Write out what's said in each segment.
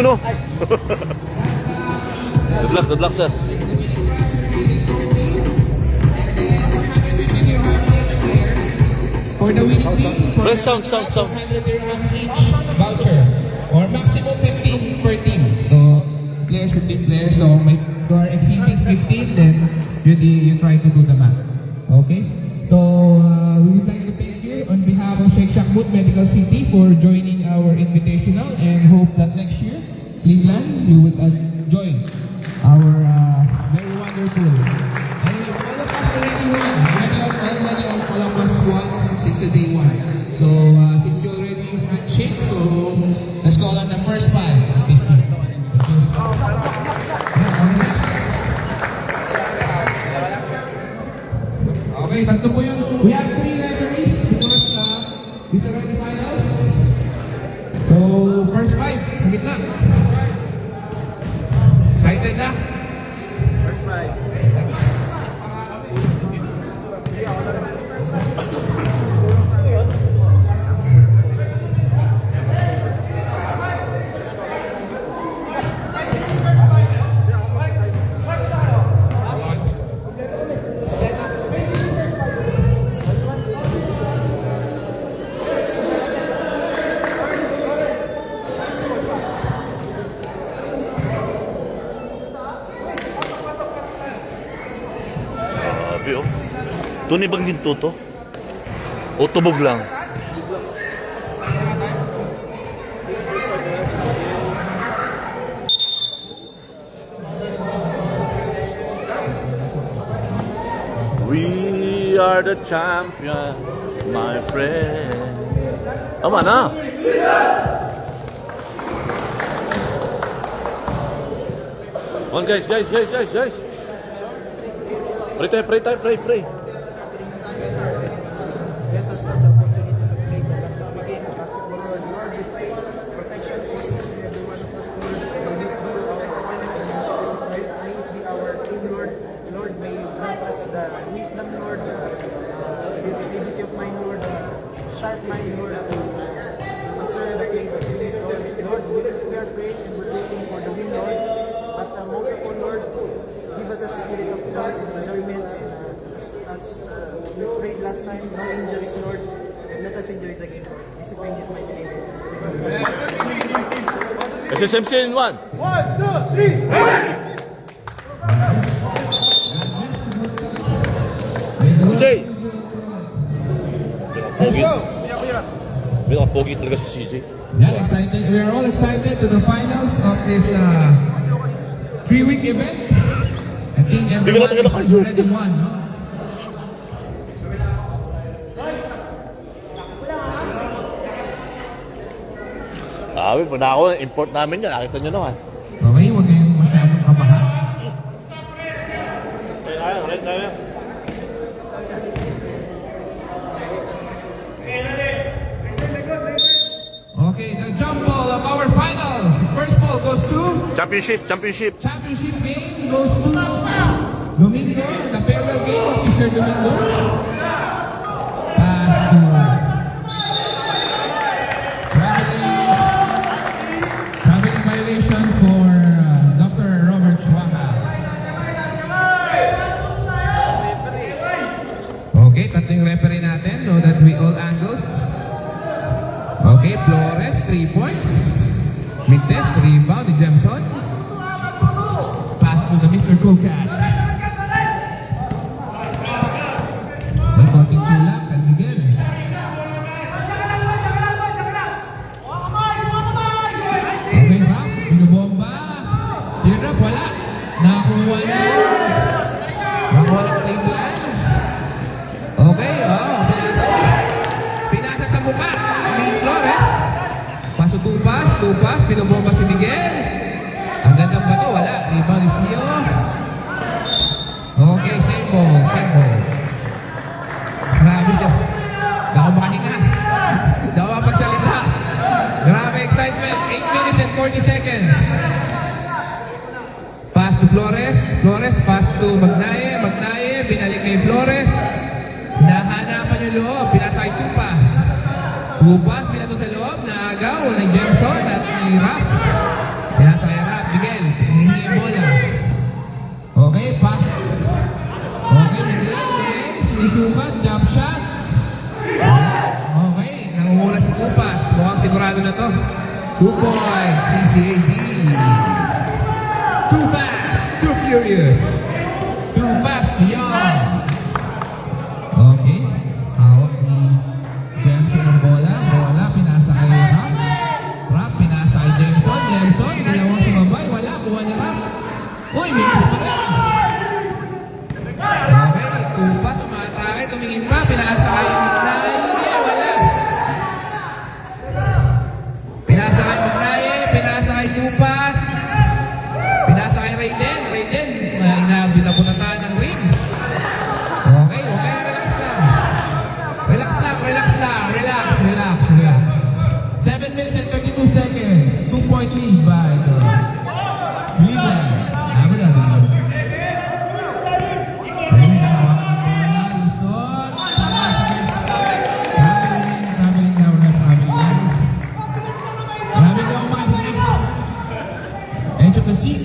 Yun o. Good luck, sir. For the winning team, for Press sound. 100 dirhams each voucher, or maximum 15 per team. So, players, 15 players. So, you are exceeding 15, then you try to do the math. Okay? So, we would like to thank you on behalf of Sheikh Shakmut Medical City for joining our invitational, and hope that next year, Cleveland, you would join our very wonderful. Anyway, all of us already won. Already all of us won since the day one. So, since you already had shake, so let's call on the first five of this team. Thank you. Okay, tatlo po yun. We have 3 referees because these are the finals. So, first five, sa gitna. Excited na? First five. Grabe oh. Tunay bang ginto to? O tubog lang? We are the champion, my friend. Tama na. Come on guys. Pray. Let us have the opportunity to make the game of basketball. Lord, we pray protection for each and every one of us, Lord. May it be our opponents, may it be our team, Lord. Lord, may you grant us the wisdom, Lord, sensitivity of mind, Lord, sharp mind, Lord, to discern the play that we need, Lord. Lord, we are praying and we're waiting for the win, Lord. But most of all, Lord, give us the spirit of joy and enjoyment. As we prayed last time, no injuries, Lord, and let us enjoy the game, Lord. This is in Jesus' mighty name. SSMC in 1. 1, 2, 3, CJ! Pinaka-pogi talaga si CJ. Yeah, excited. We are all excited to the finals of this 3-week event. I think everyone is already won. No? Sabi po na ako, import namin yan. Nakita nyo naman. Okay, huwag kayong masyadong kabahan. Okay, the jump ball of our finals. First ball goes to... Championship. Championship game goes to Domingo, the farewell game of Mr. Domingo. Pass to traveling violation for Dr. Robert Chwaha. Okay, tatlong referee natin so that we all angles. Okay, Flores, 3 points. Misses, rebound ni Jemson. Pass to the Mr. Kukat. May konting tulak kay Miguel. Okay, Rap, binubomba. Si Rap, wala. Nakakuha na. Nakakuha na Cleveland. Okay, pinasa sa mukha ni Flores. Paso tupas, binubomba si Miguel. Ang gandang bato, wala. Rebound is Leo. Okay, same ball. Grabe dyan. Dako makahinga. Dako mapagsalita. Grabe excitement. 8 minutes and 40 seconds. Pass to Flores. Pass to Magnaye. Binalik kay Flores. Nahanapan yung loob. Pinasa kay Tupas. Binato sa loob. Naagaw. Ng Jemson at ni Raf. jump shot. Okay, nangunguna si Tupas. Mukhang sigurado na to. 2 points, CCAD. Too fast, too furious. Too fast, beyond. Okay, hawak ni Jemson ng bola. Bola, pinasa kay Rap. Rap, pinasa kay Jemson. Jemson, dalawang sumabay. Wala, kuha niya Rap. Uy, may gusto pa rin. Okay, Tupas, umatake, tumingin pa. Pinasa kay Magnaye. Wala. Pinasa kay Magnaye, pinasa kay Tupas. Pinasa kay Raiden. Raiden, binabunatan ng ring. Okay, okay, relax lang. Relax lang, relax lang. Relax, relax, relax. 7 minutes and 32 seconds. 2-point lead by the Cleveland. Ano na dito? Ayun, nakawakan ng bola. Luzon. Traveling down na traveling down. Traveling down mga sige. Edge of the seat.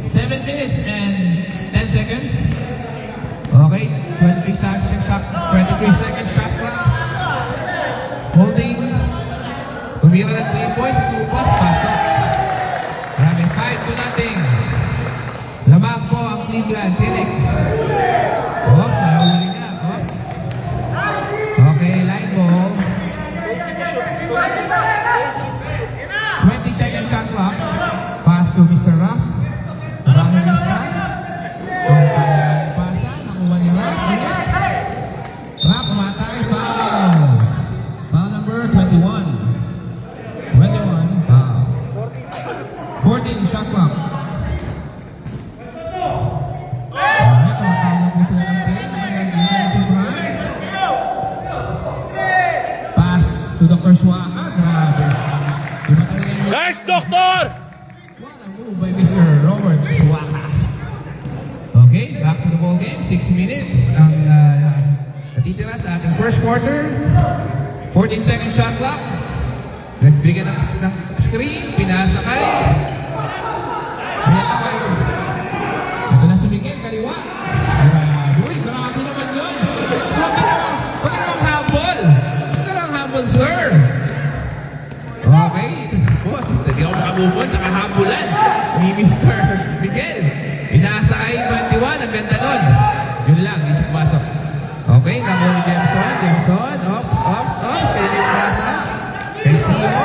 7 minutes and 10 seconds. Okay, 23 seconds shot clock. Holding. Tumira ng 3 points. Tupas, pasok. Marami, 5-0. Lamang po ang Cleveland. Tinik. Oops, nahuli niya. Oops. Okay, line ball. 20-second shot clock. Pass to Mr. Ruff. Evangelista. Kung kaya pasa, nakuha ni Ruff. Ruff, umatake, foul. Foul number 21. 21, foul. 14, shot clock. Alright, tumatawag po sila ng play. Pass to Dr. Shuaka. Grabe. Iba talaga yung Nice, Doctor! what a move by Mr. Robert Shuaka. Okay, back to the ball game. 6 minutes ang natitira sa ating first quarter. 14-second shot clock. Nagbigyan ng screen. Pinasa kay. Pinasa kay. Ito na si Miguel, kaliwa. Uy, grabe naman yun. Huwag ka namang humble. Huwag ka namang humble, sir. Okay. Boss, hindi ako makamubon sa kahambulan ni Mr. Miguel. Pinasa kay 21. Ang ganda nun. Yun lang, hindi siya pumasok. Okay, namo ni Jemson. Jemson, ops. Kaya din pinasa. Kay Sio.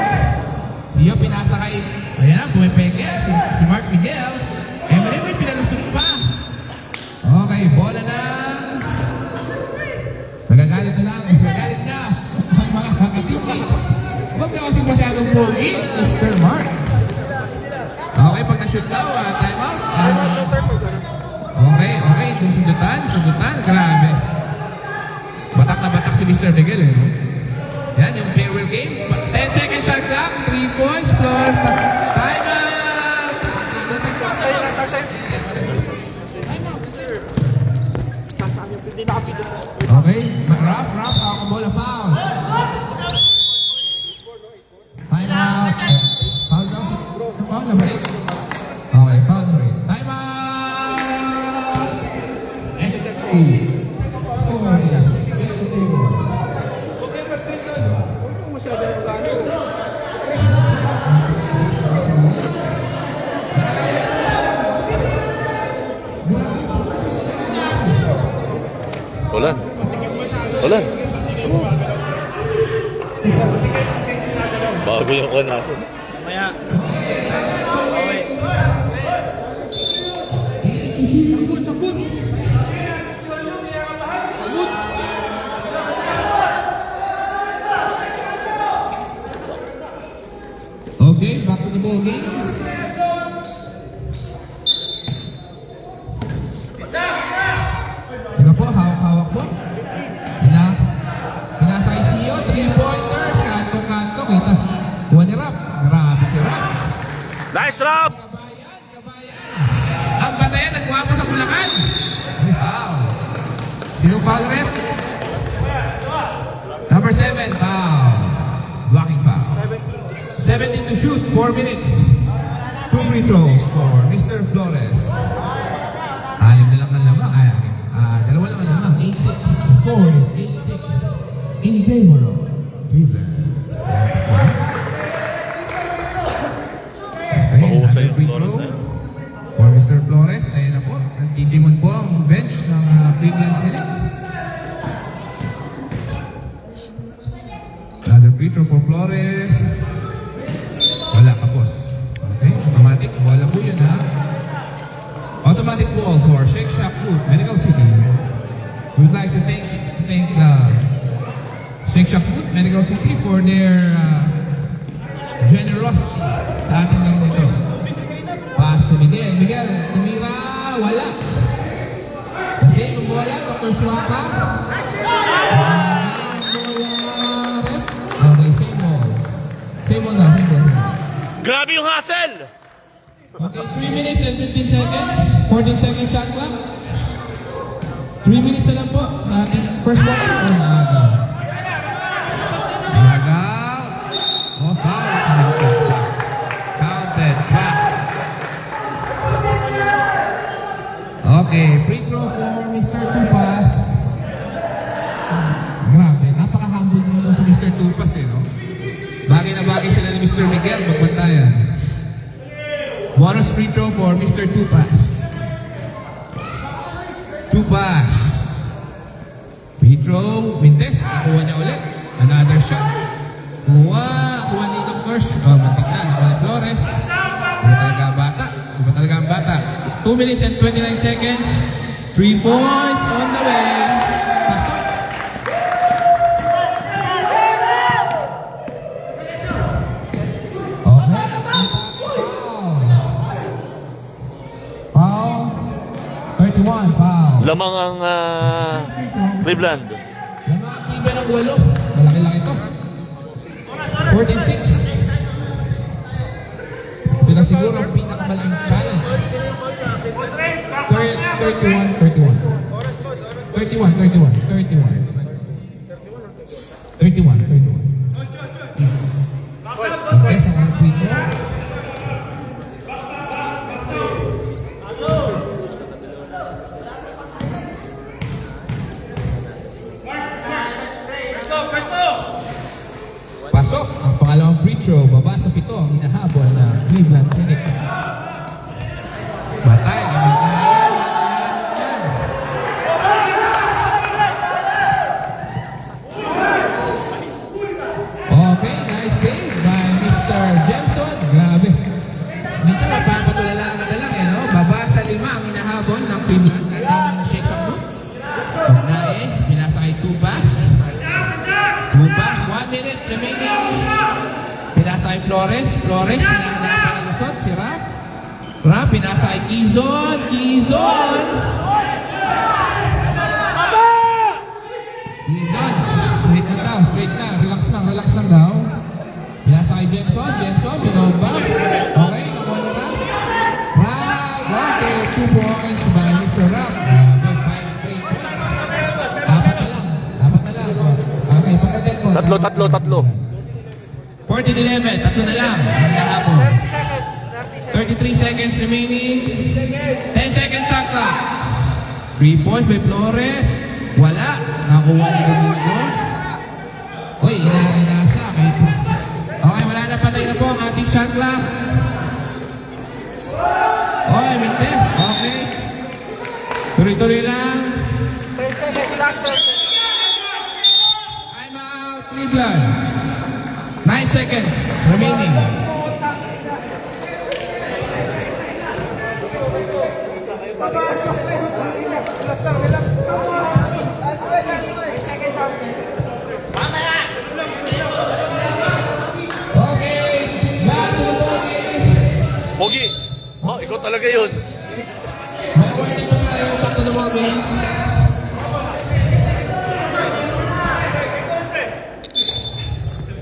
Sio pinasa kay, ayan na, pumipeke. Si Mark Miguel. May pinalusot pa. Okay, bola na. Nagagalit na lang. Nagagalit na. Ang mga kakatipid. Huwag na kasing masyadong pogi, Mr. Mark. Okay, pag na-shoot daw, time out. Okay, susundutan. Grabe. Batak na batak si Mr. Miguel eh. Yan, yung farewell game. 10 seconds shot clock, 3 points, plus time out! Okay, Ruff, ako bola foul. Time out. Foul daw si... Foul na ba rin? Okay, foul na rin. Time out! SSFC. Score is 2. Ulan. Ulan. Bago yung kwan natin. Maya. Okay, back to the ball game. Tingnan po, hawak-hawak po. Pinasa kay Sio, 3-pointers, kanto-kanto, kita. Kuha ni Rap. Grabe si Rap. Nice, Rob! Kabayan. Ang batayan, nagkuha pa sa Bulacan. Wow. Sino foul rep? Number 7, foul. Blocking foul. 17 to shoot, 4 minutes. 2 free throws for Mr. Flores. Anim na lang ang lamang. Dalawa lang ang lamang. 8-6. Score is 8-6. in favor of Cleveland. Mahusay yung free Flores throw na yun. for Mr. Flores. Ayun na po, nagtitimon po ang bench ng Cleveland Clinic. Another free throw for Flores. Wala ka, boss. Okay, automatic. Wala po yun, ha? Automatic ball for Shake Shack Group, Medical City. We would like to thank the Shake Shack Group, Medical City for their generosity sa ating lang nito. Pass to Miguel. Miguel, tumira, wala. Kasi yung bola, Dr. Shuaka. Okay, same ball. Same ball na, same ball. Grabe yung hustle! Okay, 3 minutes and 15 seconds. 14 seconds shot clock. 3 minutes na lang po sa ating first quarter. Oh, nagaw. Nagaw. Oh, foul. Counted back. Okay, free throw for Mr. Tupas. Grabe, napaka-humble nyo sa Mr. Tupas eh, no? Bagay na bagay sila ni Mr. Miguel, magbantayan. Bonus free throw for Mr. Tupas. Tupas. Free throw, Mintes, nakuha niya ulit. Another shot. Kuha dito of course. Oh, matik na, nakuha ni Flores. Iba talaga ang bata. Iba talaga ang bata. 2 minutes and 29 seconds. 3 points on the way. Pasok. Foul. 31, foul. Lamang ang Cleveland. Yung mga kibe ng walo. Malaki-laki to. 46. Sila siguro ang pinakamalaking challenge. 31. 31. 31. Okay, sa mga free throw. Pasok ang pangalawang free throw. Baba sa 7 ang hinahabol na Cleveland Clinic. Batay. Okay, nice save by Mr. Jemson. Grabe. Minsan mapapatulala na lang eh, no? Baba sa 5 ang hinahabol ng Cleveland ng Shake Shack Group. Pagnae, pinasa kay Tupas. 1 minute remaining. Pinasa kay Flores. Flores, hinahanapan ng lusot. Si Rap. Rap, pinasa kay Quizon. Quizon, straight na daw. Straight na. Relax lang daw. Pinasa kay Jemson. Jemson, binomba. Okay, nakuha na Rap. Rap, okay. 2 points by Mr. Rap. 5 straight points. Apat na lang. Okay, pagkatin mo. Tatlo. 14-11, tatlo na lang. Ang nakapon. 30 seconds. 33 seconds remaining. 10 seconds shot clock. 3 points by Flores. Wala. Nakuha ni Domingo. Uy, inasa. Okay, wala na, patay na po ang ating shot clock. Okay, Mintes. Okay. Tuloy-tuloy lang. 10 seconds. Last 10 seconds. I'm out, Cleveland. 9 seconds remaining. Okay, back to the ballgame. Pogi! Oh, ikaw talaga yun. May warning pa tayo, back to the ballgame.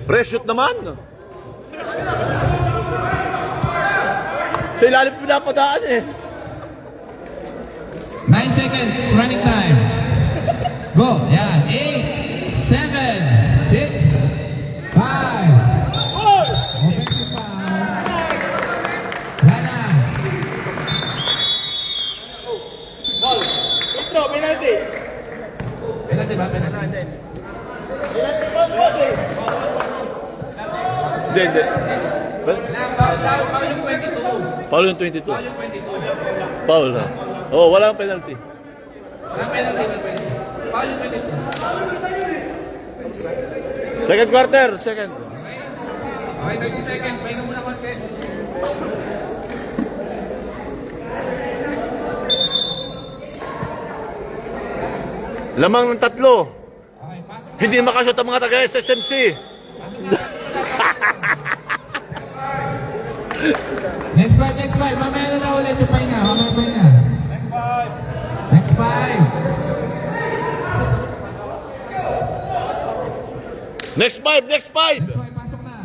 Pre-shoot naman. Sa ilalim pinapadaan eh. 9 seconds, running time. Go, yan. 8, 7, 6, 5. Offensive foul. Wala. Intro, penalty. Penalty ba? Penalty. Hindi, hindi. Foul yung 22. Foul yung 22. Foul yung 22. Foul ha. Oh, walang penalty. Walang penalty. Foul yung 22. Second quarter, second. Okay, 30 seconds. Pahinga muna konti. Lamang ng tatlo. Okay, pasok. Hindi makashoot ang mga taga-SSMC. Next five. Mamaya na ulit yung pahinga. Mamaya pahinga. Next five. Next five, next five. Next five, pasok na.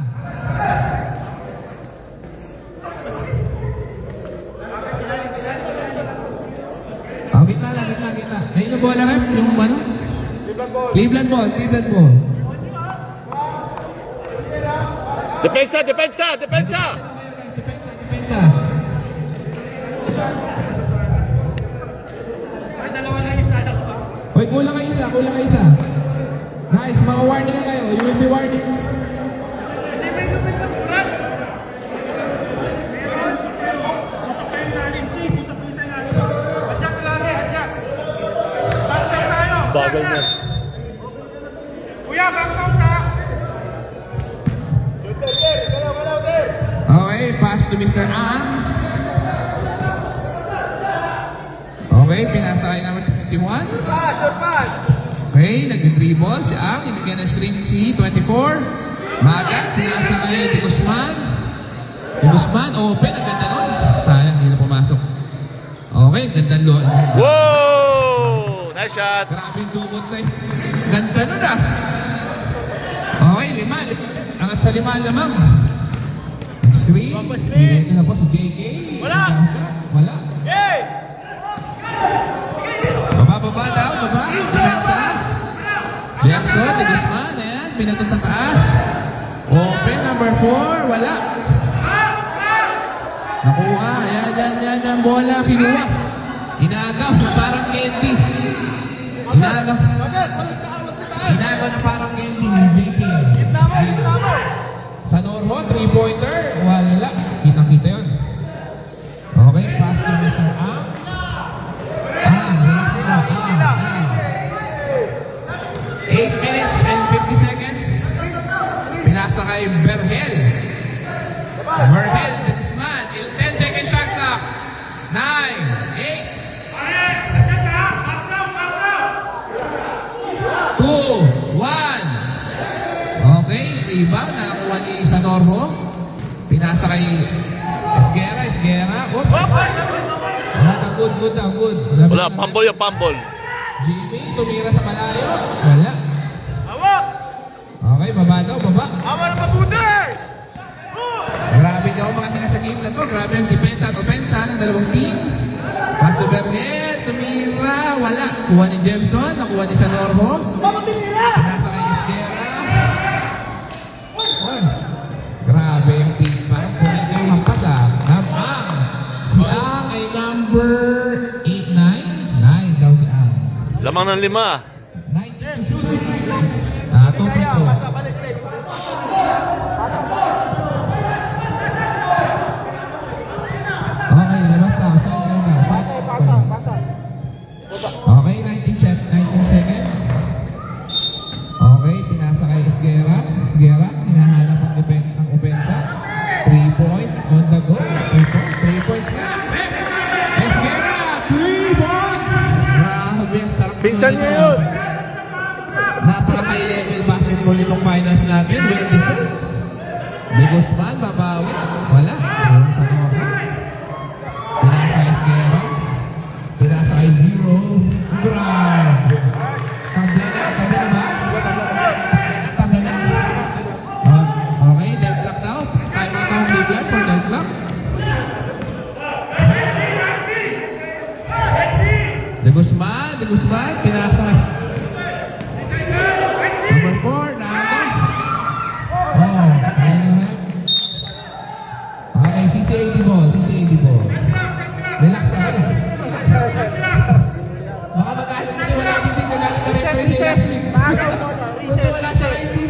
Gitna lang. Ayun ang bola, rep. Yung ano? Cleveland ball. Depensa. Depensa. Hoy, kulang kayo isa. Guys, mga warning na kayo. You will be warning. Bagal niya. Okay, pass to Mr. Ang. Okay, pinasakay naman 51. Okay, nag-dribble si Ang. Inigyan ng screen si 24. Magat, pinasakay ni Guzman. Open, ang ganda nun. Sayang, hindi na pumasok. Okay, ganda nun. Wow! Nice shot. Grabe yung dumot na yun. Ganda nun ah. Okay, 5. Angat sa 5 lamang. Screen. Ito na po si JK. Wala. Baba daw. Depensa. Jackson, ni Guzman. Ayan, pinato sa taas. Open, number 4. Wala. Nakuha. Ayan, ang bola. Pinuwa. Inagaw na parang candy. Inagaw na parang candy ni JK. Sa Norho, 3-pointer. Wala. Kita-kita yun. Okay, pass to Mr. Ang. Relax na. 8 minutes and 50 seconds. Pinasa kay Berhel. De Guzman. 10 seconds shot clock. 9, 8, 2, 1. Okay, rebound. Nakakuha ni Sanorbo. Pinasa kay Esguera. Good. Wala, pambol. Jimmy, tumira sa malayo. Wala. Okay, baba. Grabe daw mga tingin sa game na to. Grabe ang depensa at opensa ng dalawang team. Pass to Berhet, tumira. Wala. Kuha ni Jemson, nakuha ni Sanorbo. Pinasa kay Esguera. Grabe yung team. Parang punin yung hampas ah. Si Ang ay number 8, 9. 9 daw si Ang. Lamang ng 5. 9 to shoot. 2 people. Okay, labas na. Okay, 19 seconds. Okay, pinasa kay Esguera. Hinahanap ang opensa. 3 points on the go. 3 points na. Esguera, 3 points! Grabe, ang sarap. Pinsan niya yun. Napaka-high level basketball itong finals natin. Well deserved. Di Guzman, babawi. Wala. Ayun sa Norho. Pinasa kay Esguera. Pinasa kay Zero. Grabe. Tabi na ba? Okay, dead clock daw. Time out ang Cleveland for dead clock. De Guzman, pinasa kay number 4, Naga. Ayun. Okay, CC80 ball. Relax na. Baka magalit hindi, wala hindi nagalit na referee si last week. Kung wala sa team,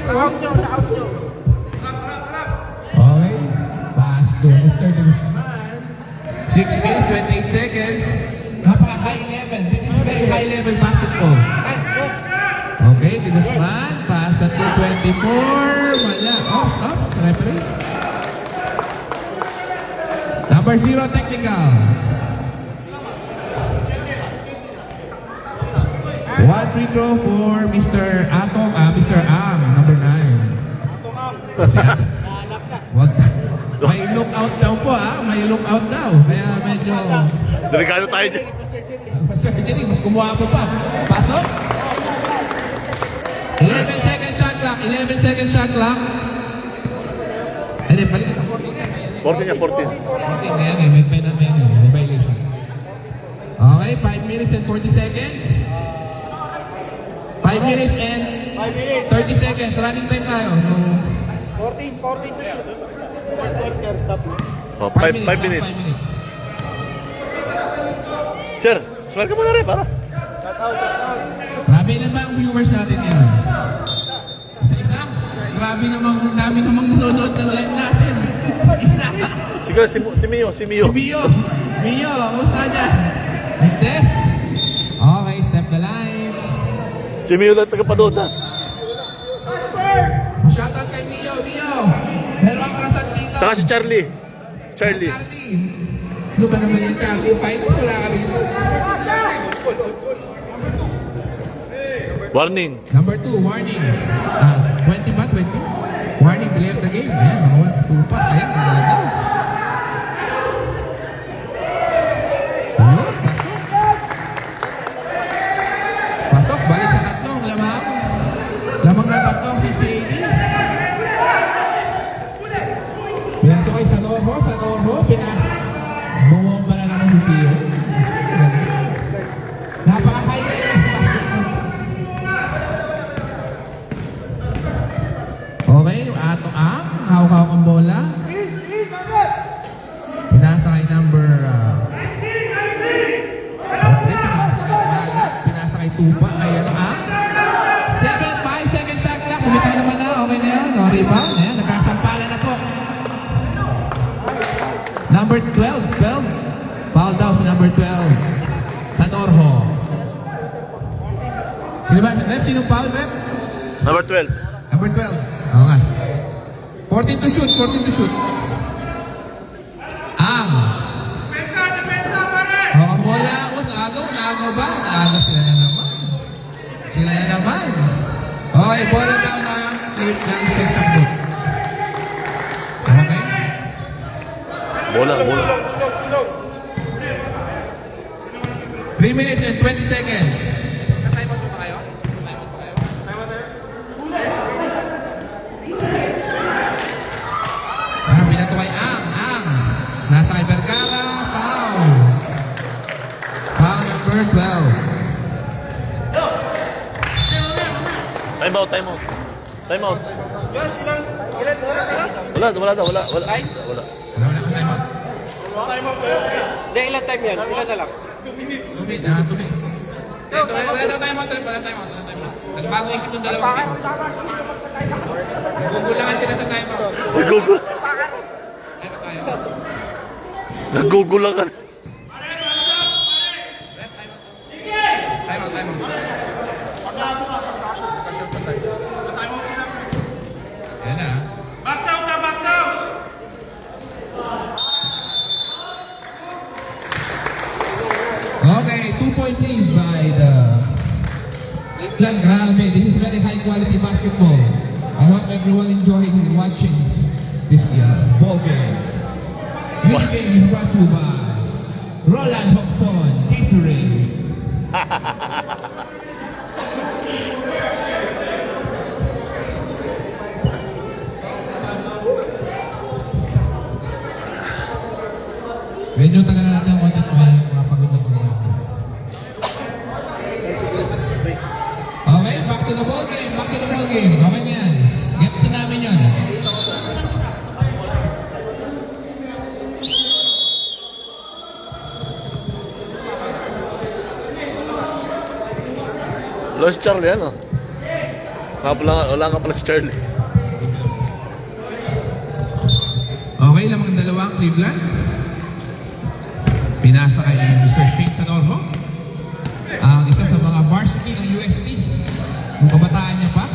okay. Pass to Mr. De Guzman. 6 minutes, 28 seconds. Napaka-high level. This is very high level basketball. Okay, De Guzman. Pass at 224. Wala. Off. Referee. Number 0, technical. 1 free throw for Mr. Atom, Mr. Ang, number 9. Wag. May lookout daw po may lookout daw. Kaya medyo Delikado tayo dyan. surgery, mas kumuha po pa. Pasok. 11 second shot clock, 11 second shot clock. Ay, balik sa 14 second. 14 niya, 14. 14 na yan may violation. Okay, 5 minutes and 40 seconds. 5 minutes and 30 seconds. Running time tayo. So, 14 to shoot. 12 can stop. Oh, 5 minutes. 5 minutes. Sir, smile ka muna rin, para. Grabe naman ang viewers natin yan. Isa. Grabe namang nanonood ng live natin. Isa. Siguro, si Mio. Mio, kumusta dyan? Test. Okay, step the line. Si Mio lang tagapanood na. Shoutout kay Mio. Meron ang karasan dito. Saka si Charlie. Charlie. Ano ba naman yung Charlie? Fight mo, wala ka rin. Warning. Number 2, warning. 20 ba? 20? Warning, delay of the game. Ayan, mga 2 pass. Ayan, nagalaga. Pasok, balik sa tatlong. Lamang na tatlong si Sadie. Pinanto kay Sanoho. Bumomba na naman si Tio. Napaka-high na yung basketball. Okay, ato hawak-hawak ang bola. Pinasa kay number pinasa kay Tupa. Kay 7-5 second shot clock. Kumita naman na. Okay na yun. No rebound. Ayan, nagkasampalan na po. Number 12. Foul daw sa number 12. Sanorho. Sino ba? Rep? Sinong foul, Rep? Number 12. Number 12. Oo nga. 14 to shoot. Ang. Ang bola. Naagaw ba? Naagaw sila na naman. Okay, bola daw na late ng second boot. Okay? Bola. 3 minutes and 20 seconds. Time out pa kayo? Pinato kay Ang. Nasa kay Vergara. Foul. Foul number 12. Time out. Wala. Wala ka time out? Hindi, ilan time yan? Ilan na lang? 2 minutes. 2 minutes. Wala time out. Nagbago isip ng dalawang team. Nagugulangan sila sa time out. Nagugulangan. Time out. Yan na. Box out! Okay, 2-point lead by the Cleveland Grabe. This is very high quality basketball. I hope everyone enjoying watching this ball game. This game is brought to you by Roland Hobson, Gatorade. Medyo tagal na natin konti may mga pagod na natin. Okay, back to the ball game. Okay yan. Gets na namin yun. Lost Charlie, ano? Wala nga pala si Charlie. Okay, lamang dalawang Cleveland. Pinasa kay Mr. Shane Sanorho. Ang isa sa mga varsity ng UST. Kung kabataan niya pa.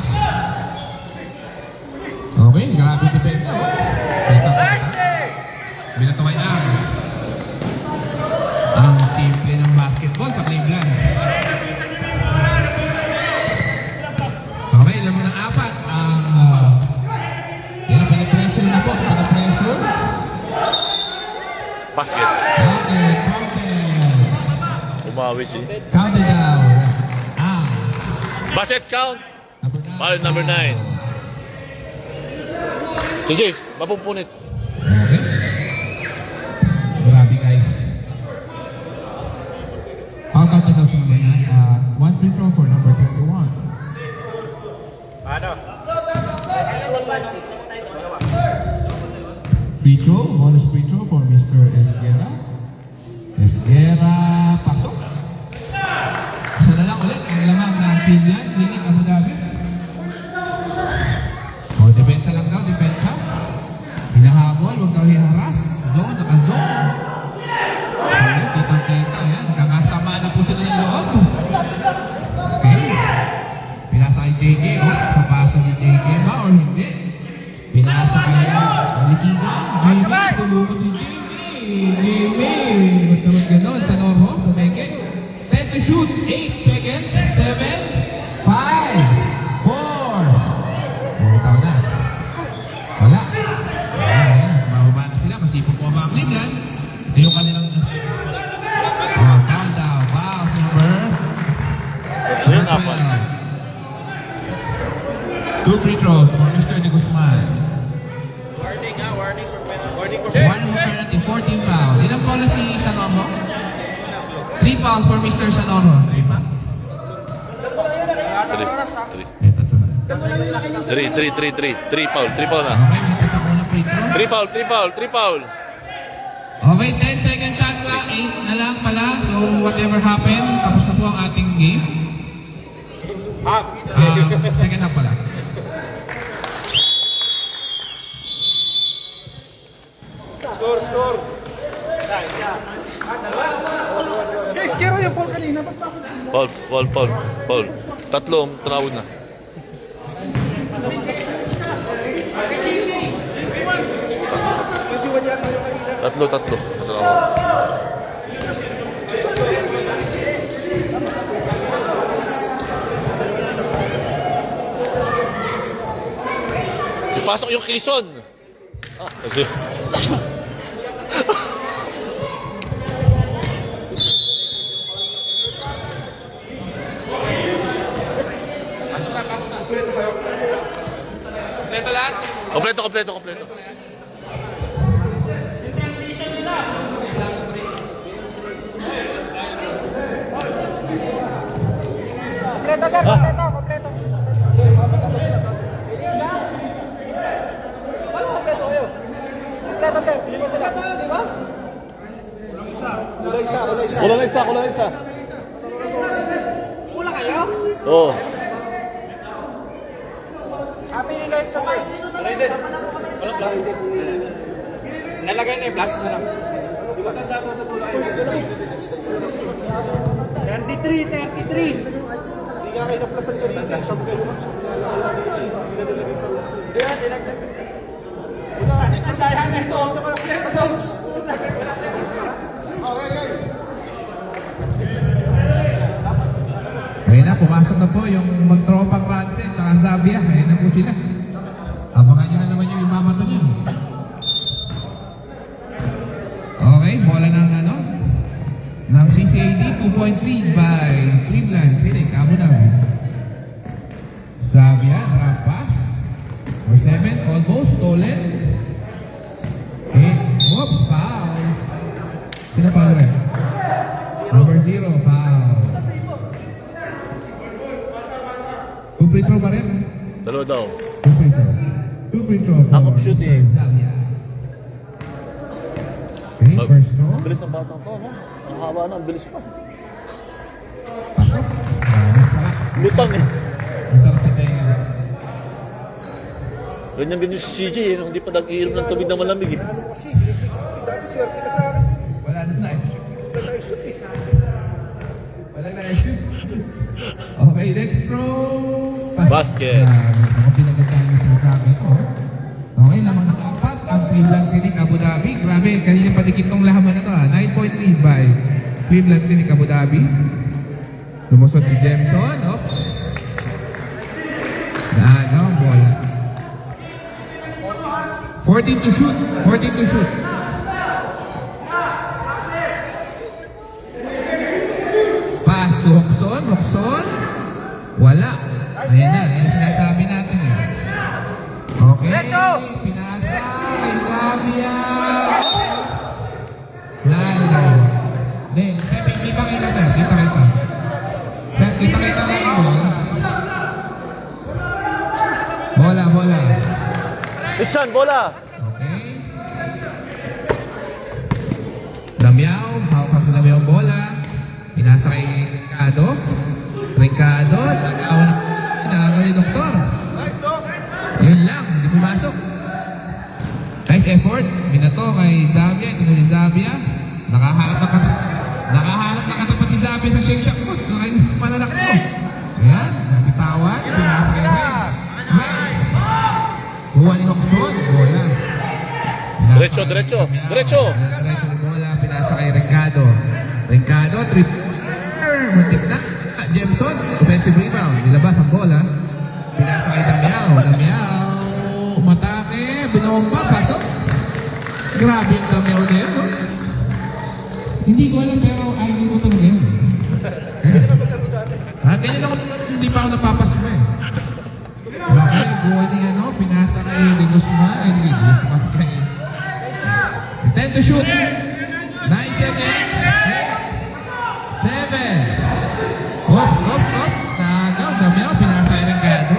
Okay, grabe depensa. Binataway ang simple ng basketball sa Cleveland. Okay, lamang ng apat. Yan, pinapressure na po. Pinapressure. Basket. Counted. Umawi si. Counted down. Basket count. Foul number 9. Si Jace, mapupunit. Okay. Grabe guys. Foul counted daw sa number 9. One free throw for number 21. Free throw, bonus free throw for Mr. Esguera. Esguera, pasok. Isa na lang ulit ang lamang ng Cleveland, Clinic Abu Dhabi. O, depensa lang daw, depensa. Hinahabol, huwag daw hiharas. Zone, naka-zone. Okay, kitang-kita, yan. Nakakasama na po sila ng loob. Okay. Pinasa kay JJ, oops, papasok ni JJ ba or hindi? Pinasa kay Likigan. Jimmy, tulungan si Jimmy. Jimmy, magkaroon ganon sa Norho, tumeke. 10 to shoot, 8 seconds, 7, 5, 4. Bumitaw na. Wala. Ayan, mababa na sila, masipag po ang Cleveland. Ito yung kanilang countdown. Wow, number Ayun, apat. 2 free throws for Mr. De Guzman. One for penalty, 14 foul. Ilang foul si Sanomo? 3 foul for Mr. Sanomo. 3 foul. 3 foul. 3 foul na. Okay, may isa muna free throw. 3 foul. Okay, 10 second shot clock. 8 na lang pala. So, whatever happened, tapos na po ang ating game. Second half pala. Guys, kero yung ball kanina. Ba't pa ako? Foul. Tatlong, tanawid na. Nag-iwan yata yung kanina. Tatlo. Tanawid. Ipasok yung Quezon. Kasi... Kompleto lahat? Kompleto. Kompleto. Paano kompleto kayo? Kompleto, sir. Kompleto kayo, di ba? Kulang isa. Kulang kayo? Oo. Pili kayo sa sir. Rated. Nalagay na yung plus na lang. Di ba kasama sa tulay? 33. Hindi nga kayo na-plusan kanina. Sabi kayo nilagay sa uso. Hindi nga, dinagdag. Wala, nandayan na ito. Ito ka na play, coach. Okay. Ayun na, pumasok na po yung magtropang Ranse at saka Zabia. Ayun na po sila. Abangan nyo na naman yung imamato nyo. Okay, bola ng CCAD, 2-point lead by Cleveland Clinic Abu Dhabi. Zabia, drop pass. For 7, almost stolen. 8, whoops, foul. Sino foul rin? Number 0, foul. 2 free throw pa rin? Dalawa daw. 2 free throw. 2 free throw for Up shooting. Mr. Zabia. Okay, first throw. Bilis ng batang to, no? Ang haba na, ang bilis pa. Pasok. Masarap. Lutang eh. Masarap sa tenga. Ganyan-ganyan si CJ, eh, nung hindi pa nag-iinom ng tubig na malamig eh. Ano kasi, dati swerte ka sa akin. Wala na na. Wala na isip eh. Wala na issue. Okay, next throw. Basket. Ako pinagandaan yung sinasabi ko. Okay, lamang nakapat ang Cleveland Clinic Abu Dhabi. Grabe, kanina padikit tong lahaman na to 9.3 by Cleveland Clinic Abu Dhabi. Lumusot si Jameson. Oops. Ano, bola. 14 to shoot. 14 to shoot. Pass to Hoxon. Hoxon. Wala. Ayan na. Yan sinasabi natin eh. Okay. Pinasa. Kay Gavia. Lalo. Then, Sepi, kita kita sir. Kita kita. Sir, kita kita lang yung bola. Bola, bola. Christian, bola! Okay. Damiao, hawak sa Damiao ang bola. Pinasa kay Ricardo. Ricardo, nagawa ni Doktor. Nice, Doc! Yun lang, hindi pumasok. Nice effort. Binato kay Zavia. Ito na si Zavia. Nakaharap na katapat si Zavia sa shake shot mo. Pananak mo. Ayan, napitawan. Pinasa kay Rex. Kuha ni Hoxon. Bola. Diretso, diretso, diretso. Diretso ni bola. Pinasa kay Ricardo. Ricardo, muntik na. Jameson, offensive rebound. Nilabas ang bola. Pinasa kay Damiao. Damiao. Matake. Binomba. Pasok. Grabe yung Damiao na yun. No? Hindi ko alam pero ID ko talaga yun. Ganyan ako. Hindi pa ako napapasok eh. Grabe. Buhay ni ano. Pinasa kay Ligusma. Ligusma kay 10 to shoot. 9 seconds. 7. Oops. Nagaw. Damiao. Pinasa kay Ricardo.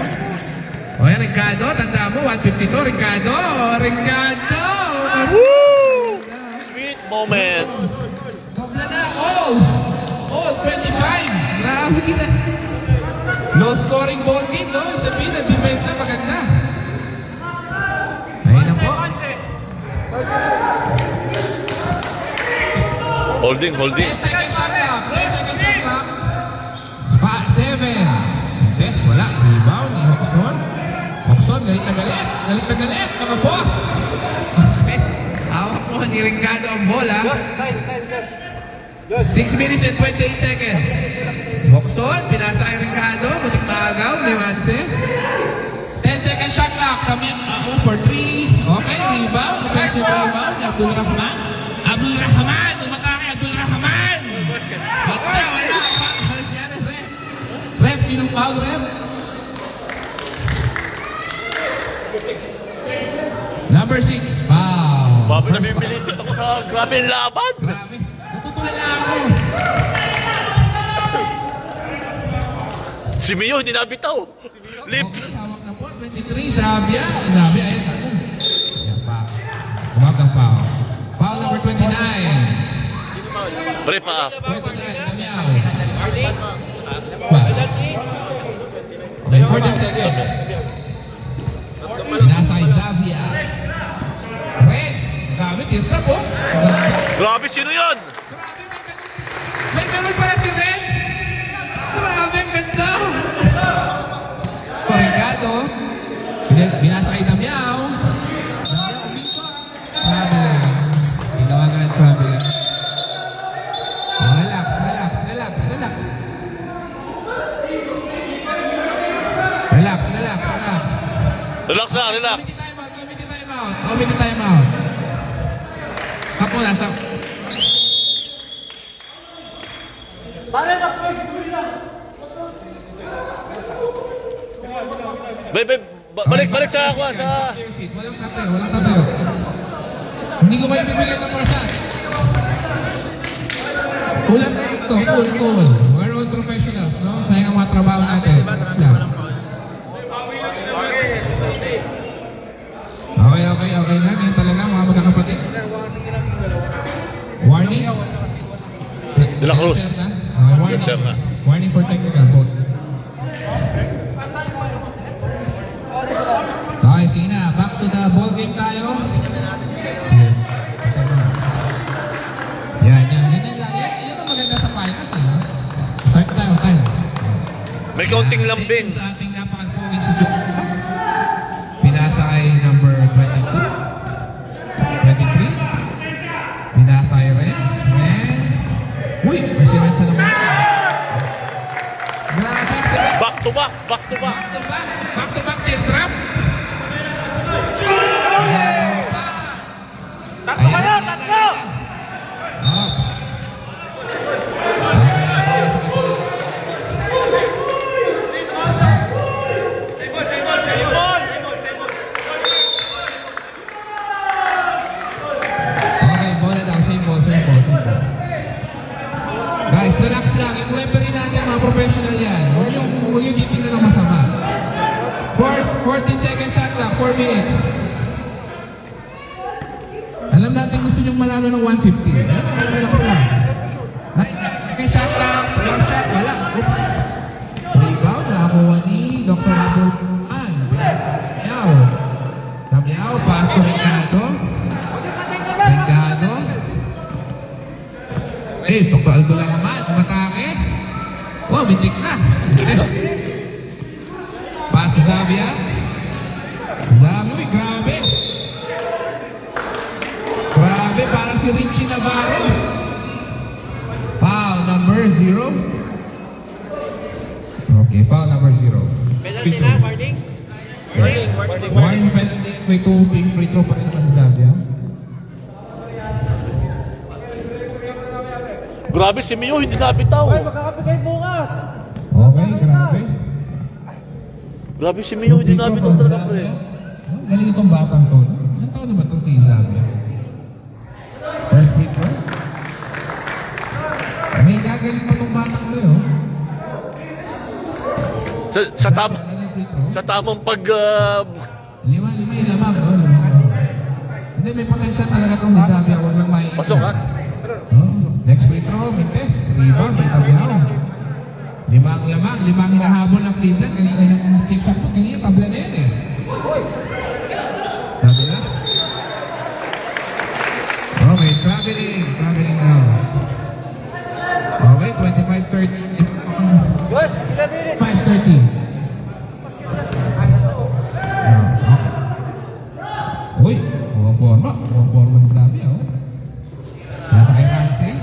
O yan, Ricardo. Tanda mo. 152. Ricardo. Ricardo. Woo! Sweet moment. Dobla na. Oh, 25. Grabe kita. Low scoring ball game, no? Sabihin na, defense na maganda. Ayun na po. Holding. 10 seconds shot clock. 10 seconds shot clock. Spot 7. Yes, wala. Rebound ni Hoxon. Hoxon, galit na galit. Mga boss. Okay. Hawak mo ni Ricardo ang bola. 6 minutes and 28 seconds. Hoxon, pinasa kay Ricardo. Butik maagaw. Liwanse. 10 seconds shot clock. Kami for 3. Okay, rebound. Offensive rebound. Abdul Rahman. Umatake Abdul Rahman. Wala. Ref, sinong foul, Ref? Number 6, foul. Babi na bibili ako sa grabe yung laban. Grabe. Natutulala ako. Si Mio hindi nabitaw. Lip. Okay, hawak na po. 23, Zavia. Zavia, ayun ako. Ayan pa. Kumag ang foul. Foul number 29. Pre pa. 29, Damiao. Okay, 40 seconds. Pinasa kay Zavia. Rex. Grabe, tira po. Grabe, sino yun? Grabe, may ganun pala si Rex. Grabe, ang ganda. Ricardo. Binasa kay Damiao. Damiao, uminto. Sabi. Tinawagan ang sabi. Relax. Relax na, relax. Committee time out. Kapo na, sa... Balik sa ako, sa... Walang tatayo. Hindi ko kayo bibigyan ng marsa. Kulang na ito, cool. We're all professionals, no? Sayang ang mga trabaho natin. Okay na. Ganyan talaga, mga magkakapatid. Warning. De La Cruz. Warning. Yes, sir na. Warning for technical vote. Okay, sige na. to the ball game tayo. Yan. Yan. Ganyan lang. Yan ang maganda sa finals. Start tayo. May kaunting lambing. Sa ating napakagpungin si Joe. Pinasa kay number 22. 23. Pinasa kay Renz. Uy! May si Renz na naman. Grabe si Renz. Back to back. Back to back team trap. Tatlo kayo! Tatlo! Okay, bola daw. Same ball. Guys, relax lang. Yung referee natin, mga professional yan. Huwag yung titignan ng masama. 14 seconds shot lang, 4 minutes. Alam natin gusto nyong manalo ng 150. Relax lang. 9 seconds shot lang, long shot, wala. Oops. Rebound, nakakuha ni Dr. Abulman. Tabiao, pass to Ricardo. Dr. Aldo lang naman, umatake. Wow, bitik na. Pass to Xavier. Uy, grabe. Grabe, parang si Richie Navarro. Foul number 0. Okay, foul number 0. Penalty na, warning. Warning penalty. May 2 free throw pa rin naman si Xavier. Grabe si Mio, hindi nabitaw. Makakapigay bukas! Okay, grabe. Grabe si Mio, hindi nabitaw talaga, pre. Galing itong batang to. Ilang taon na ba itong si Xavier? First free throw? May gagaling pa itong batang to, oh. Sa tamang pag... Lima yung lamang, oh. Hindi, may potential talaga itong si Xavier. Huwag lang may... Pasok, ha? Next free throw, Mintes. Rebound, may Tabiao. Limang hinahabol ng Cleveland. Kanina yung 6 shot po. Kanina, tabla na yan eh. Sabi na? Okay, traveling now. Okay, 25-30. 5-30. Uy, huwag forma ni Sabi, oh. Nasa kay Ramsey.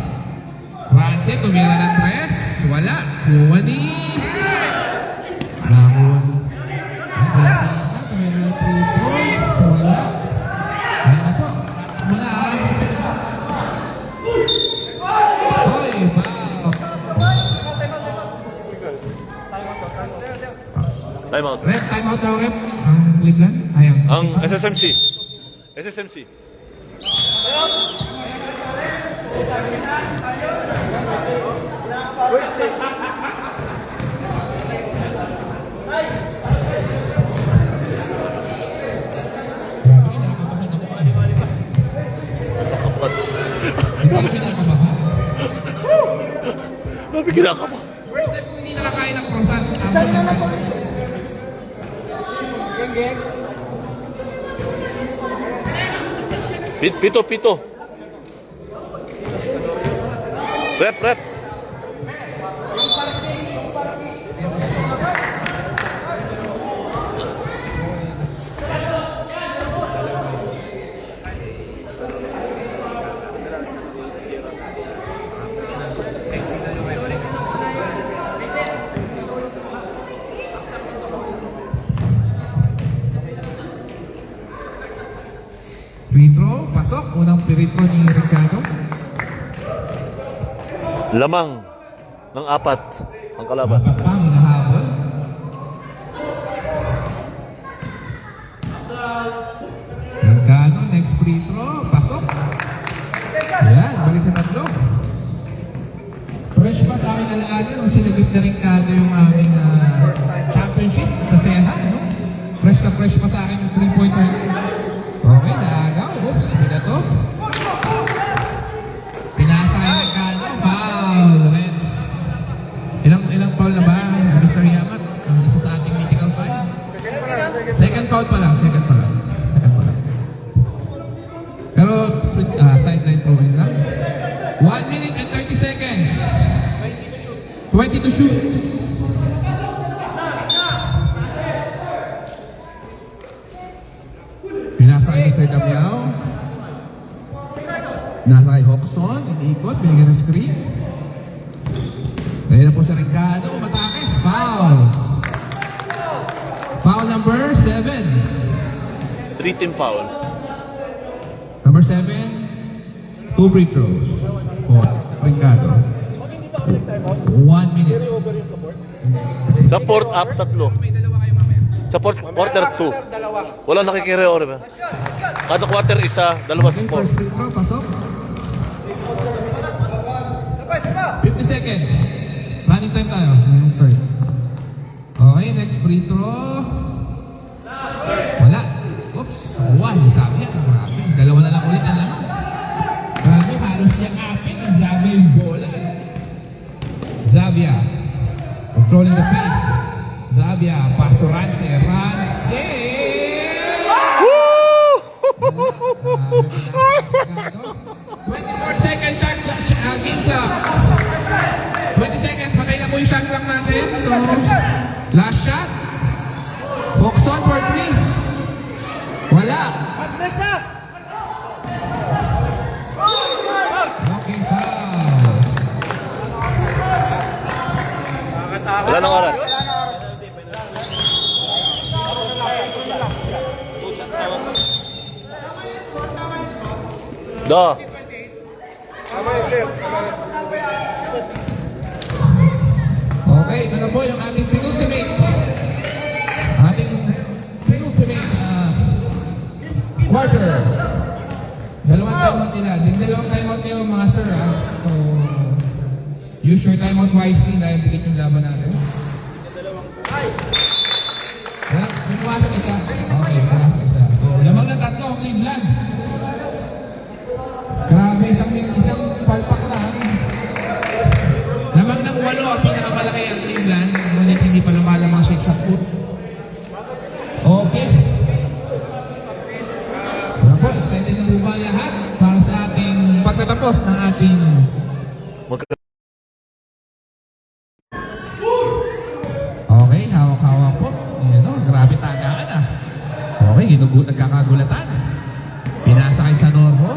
Ramsey, tumira ng 3. Wala. Kuha ni... Namon. Wala si Ita. Tumira ng 3 points. Wala. Kaya na po. Wala. Oy, foul. Time out. Rep, time out daw, Rep. Ang Cleveland. Ang SSMC. Grabe, kinakabahan ako. Hindi kinakabahan. Grabe, kinakaba. First time ko hindi nakakain ng croissant. Saan ka na po? Geng. Pito. Rep. Free throw, pasok. Unang free throw ni Ricardo. Lamang ng 4 ang kalaban. Apat pang hinahabol. Ricardo, next free throw, pasok. Ayan, balik sa tatlo. Fresh pa sa akin alaala nung sinagip na Ricardo yung aming championship sa Seha, no? Fresh pa sa akin yung 3-pointer. Okay, naagaw. Oops, binato. Pinasa kay Ricardo. Foul, Reds. Ilang foul na ba, Mr. Yamat? Ang isa sa ating mythical foul. Second foul pa lang. sideline throwing lang. 1 minute and 30 seconds. 20 to shoot. Pinasa kay Mr. Damiao. Nasa kay Hoxton, iniikot, binigyan ng screen. Ngayon na po sa Ricardo, umatake. Foul. Foul number 7. 3-team foul. Number 7, 2 free throws for Ricardo. 1 minute. Sa fourth up, 3. Sa quarter 2. Wala nakikireo rin ba? Kada quarter isa, dalawa sa Okay, fourth. first free throw, pasok. 50 seconds. Running time tayo. Yung third. Okay, next free throw. Wala. Oops. One. Sabi yan. Grabe. Dalawa na lang ulit na lang. Grabe, halos niyang apit. Ang Zavia yung bola. Zavia. Controlling the pace. Zavia. Pass to Rance. Rance. 24 seconds shot game clock. 20 seconds, patay na po yung shot clock natin. So, last shot. Hoxton for 3. Wala. Okay, foul. Wala nang oras. Da. Okay, ito na po yung ating penultimate. Ating penultimate quarter. Dalawang timeout nila. Yung dalawang timeout nila mga sir So, use your timeout wisely dahil dikit yung laban natin. Pumasok isa. Okay, pumasok isa. So, lamang na 3, Cleveland. Grabe, isang palpak lang. Lamang ng 8 ang pinakamalaki ang Cleveland. Ngunit hindi pa lumalamang siya sa foot. Okay. Ano po, extended na po ba lahat para sa ating pagtatapos ng ating okay, hawak-hawak po. Grabe tagaan Okay, nagkakagulatan. Pinasa kay Sanormo.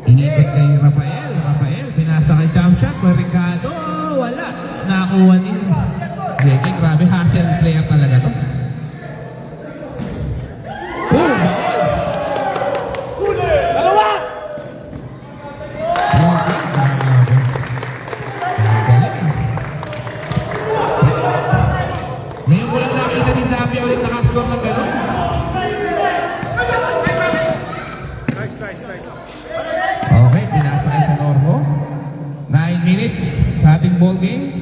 Inikot kay Rafael. Pinasa kay Chamshot. Kay Ricardo. Wala. Nakakuha din. JK, grabe hustle player talaga to. Ball! Dalawa! Okay, grabe. Galing Ngayon ko lang nakita ni Zavia ulit nakascore ng gano'n. Okay, pinasa kay Sanormo. 9 minutes sa ating ball game.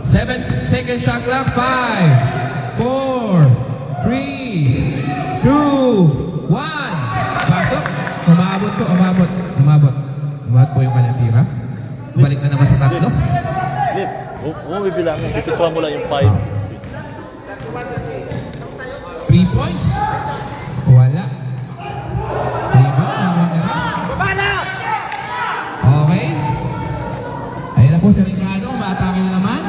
7 second shot clock. 5, 4, 3, 2, 1. Pasok. Umabot po. Umabot po yung kanyang tira. Balik na naman sa 3. Nip, kung bibilangin, itutuwa mo lang yung 5. 3 points. Wala. Okay. Ayun na po si Ricardo. Umatake na naman.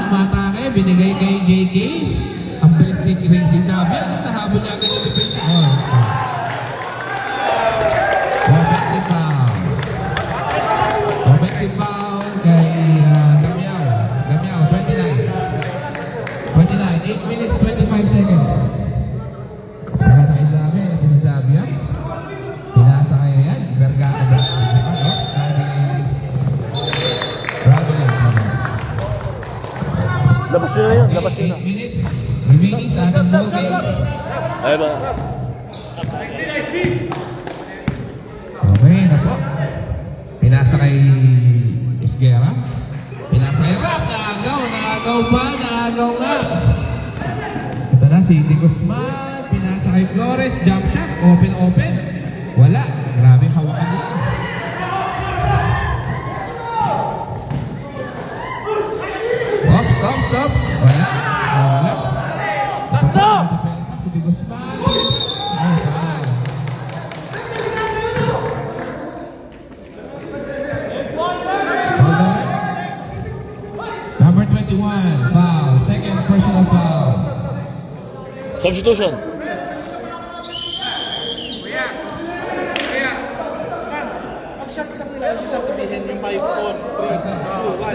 Binigay kay JK. Ang bilis ni Crazy Zavia. Nahabol niya agad yung defense. Offensive foul kay Damiao. 29. 8 minutes, 25 seconds. Pinasa kay Zavia. Pinasa kay yan. Vergara. Labas nyo na yan, labas nyo na. 8 minutes remaining sa ating ball game. Ay ba? Okay na po. Pinasa kay Isguera. Pinasa kay Rap. Naagaw nga. Ito na si Di Guzman. Pinasa kay Flores. Jump shot. Open. Wala. Grabe hawakan nila. Ops. Wala. Si Di Guzman. one. Foul. Second personal foul. Substitution. Pag-shot lang nila, yung sasabihin yung 5 on 3, 2, 1.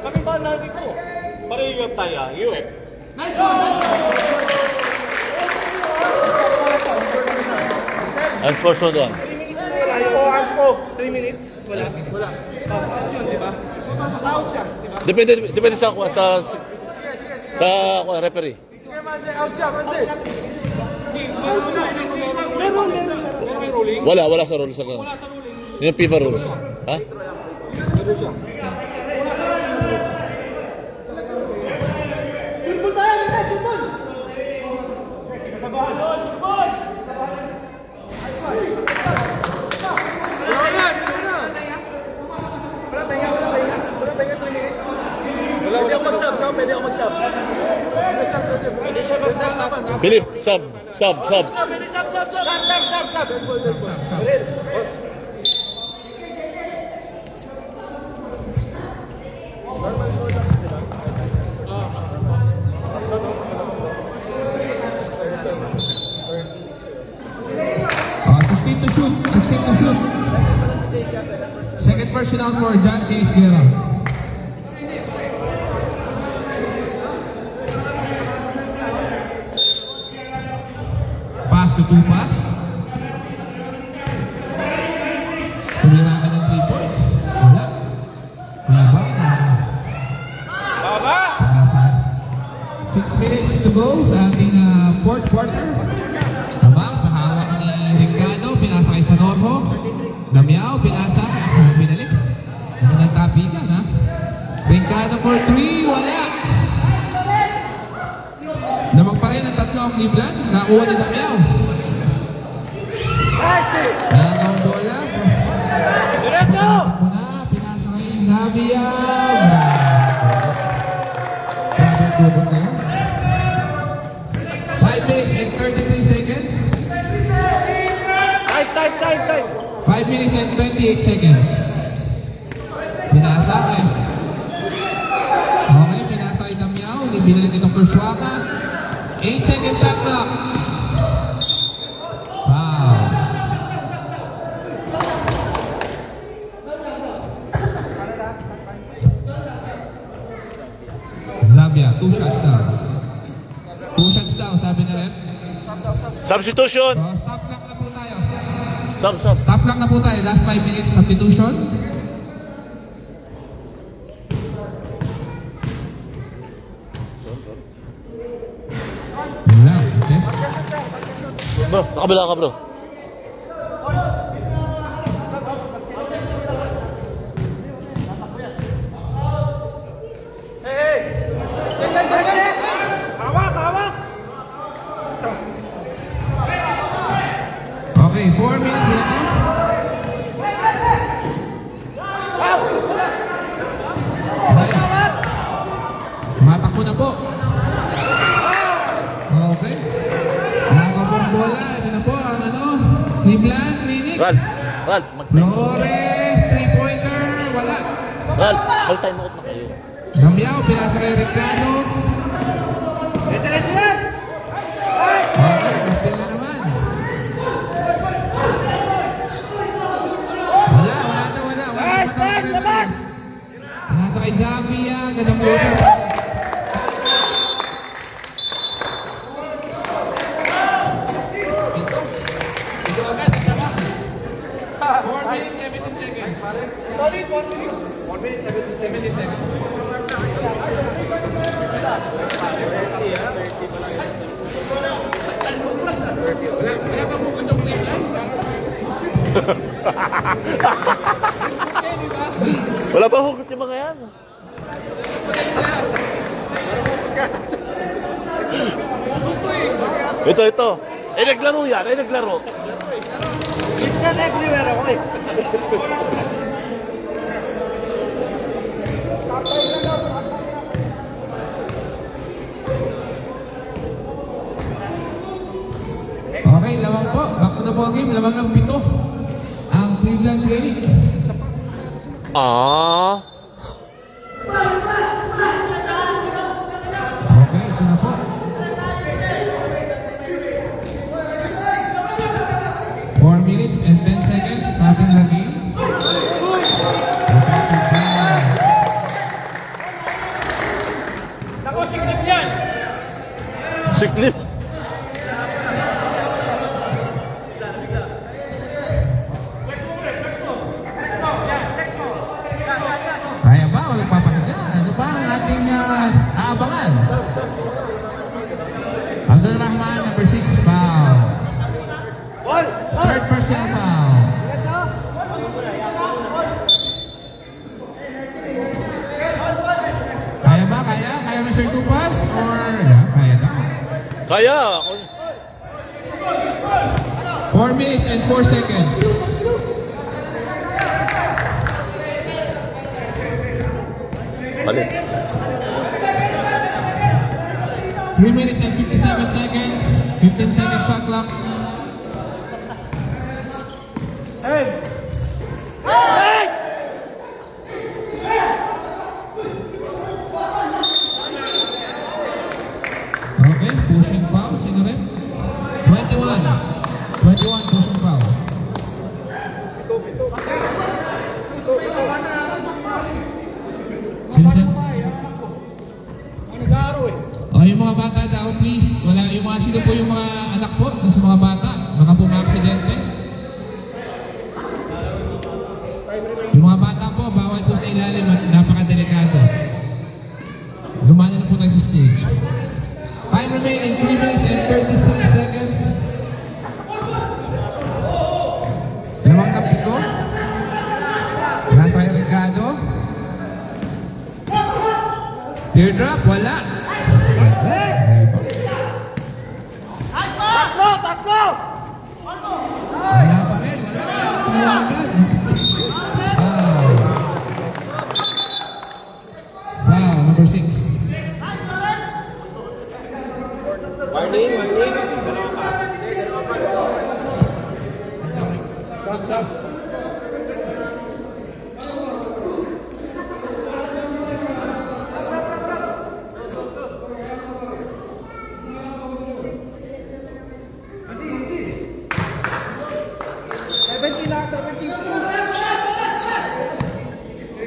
Kami ba natin ko? Pareho tayo, UF. And first one doon. 3 minutes po wala. Yung oras po, 3 minutes, wala. Wala. Yun, di ba? Out siya, di ba? Depende sa referee. Meron. Wala sa rules. Yun yung FIFA rules. Ha? Pwede ako mag-sub, no? Pwede ako mag-sub. Pwede siya mag-sub. Philip, sub. Pwede sub. Oh, 16 to shoot. 16 to shoot. Second personal for John Case Guerra. Pass to two pass. Tumirakan ng 3 points. Wala. Rebound. Baba! 6 minutes to go sa ating fourth quarter. Habang nahawak ni Ricardo, pinasa kay Sanorho. Damiao, pinasa. Binalik. Nagtapigan ha. Ricardo for 3, wala. Namang pa rin ang tatlo ang Cleveland. Nakuha ni Damiao. Nangawang bola. Diretso! Pinasa kay Damiao. Grabe ang tubog na yun. 5 minutes and 33 seconds. Time. 5 minutes and 28 seconds. Pinasa kay. Okay, pinasa kay Damiao. Binalik itong Perswaka. 8 seconds shot clock. Wow. Zabia, 2 shots down. 2 shots down, sabi na ref. Substitution. So, stop clock na po tayo. Sub. Stop clock na po tayo. Last 5 minutes substitution. Yun lang, okay? Bro, nakabila ka bro. Hawak! Okay, 4 minutes na. Matakbo na po. Okay. Nagaw po ang bola. Ito na po ang Cleveland Clinic. Ral. Flores, 3-pointer. Wala. Ral, mag-time out na kayo. Damiao, pinasa kay Ricardo. Diretso yan! Okay, Castel na naman. Wala. Labas! Pinasa kay Zabia. Ganang bola. Ito agad, tama. 4 minutes, 17 seconds. 4 minutes, 17 seconds. Wala pa hugot yung Cleveland. Wala pa hugot yung mga yan. Ito. Naglaro yan. Naglaro. It's not everywhere ako eh. Okay, lamang po. Back to the ball game. Lamang ng 7. Ah. Okay, ito na po. 4 minutes and 10 seconds sa ating lagi. Siklip. Kaya ba o nagpapahiga? Ano ba ang ating aabangan? Abdul Rahman, number 6, foul. Third personal foul. Kaya ba? Kaya? Kaya Mr. Tupas? Or kaya na? Kaya. 4 minutes and 4 seconds. Balik. 3 minutes and 57 seconds. 15 seconds shot clock. Okay, pushing foul. Sino rin? 21. 21 pushing foul. Sino sino? Oh, yung mga bata daw, please. Wala, yung mga sino po yung mga anak po sa mga bata. Baka po ma-aksidente. Yung mga bata po, bawal po sa ilalim at napakadelikado. Dumana na po tayo sa stage. Time remaining 3 minutes and 36 seconds. Lamang kapito. Nasa kay Ricardo. Teardrop, wala. Wala pa rin, wala. Tawagan. Wow, number 6.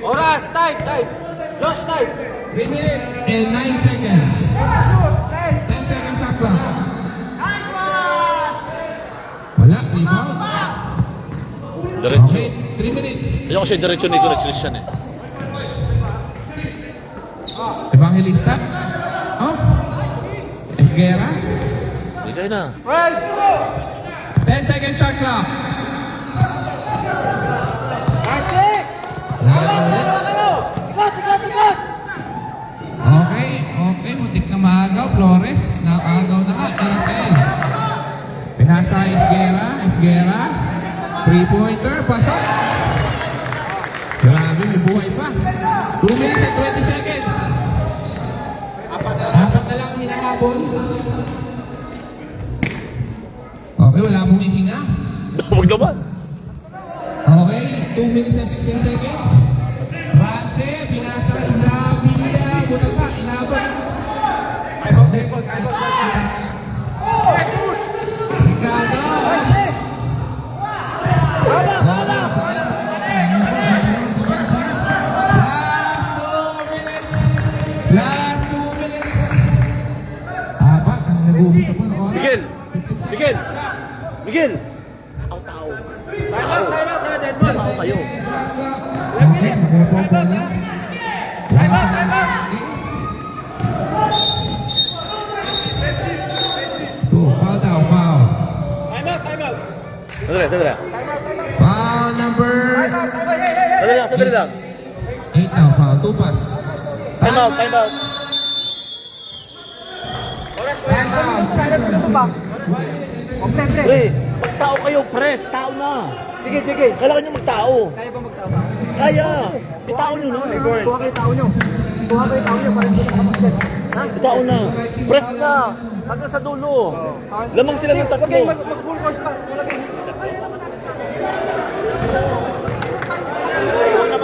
Oras, time. Josh, time. 3 minutes and 9 seconds. 10 seconds shot clock. Wala, rebound. Diretso. Okay, 3 minutes. Ayoko siya diretso nito na Christian eh. Evangelista. Oh. Esguera. Bigay na. 10 seconds shot clock. Okay, muntik na maagaw. Flores, nakagaw na nga. Taratel. Pinasa Esguera. 3-pointer, pasok. Grabe, may buhay pa. 2 minutes and 20 seconds. Apat na lang ang hinahabol. Okay, wala pong hihinga. Huwag naman. Okay, 2 minutes and 16 seconds. Rance, pinasa, Inabia, Butata, inabot. Ricardo. Last 2 minutes. Apat, ang nag-uusap mo na oras. Miguel! Tao. Tao kayo. Okay, mag-report na. Wala sila. Foul. Sandali. Foul number Sandali lang. 8 now, foul. 2 pass. Time out. Pre, magtao kayo, press. Tao na. Sige. Kailangan nyo magtao. Kaya ba magtama? Kaya. Itao nyo na. Kuha kayo tao nyo para hindi ka makapag-set. Ha? Itao na. Press na. Hanggang sa dulo. Lamang sila ng tatlo. Okay, mag-full court pass. Wala kayo.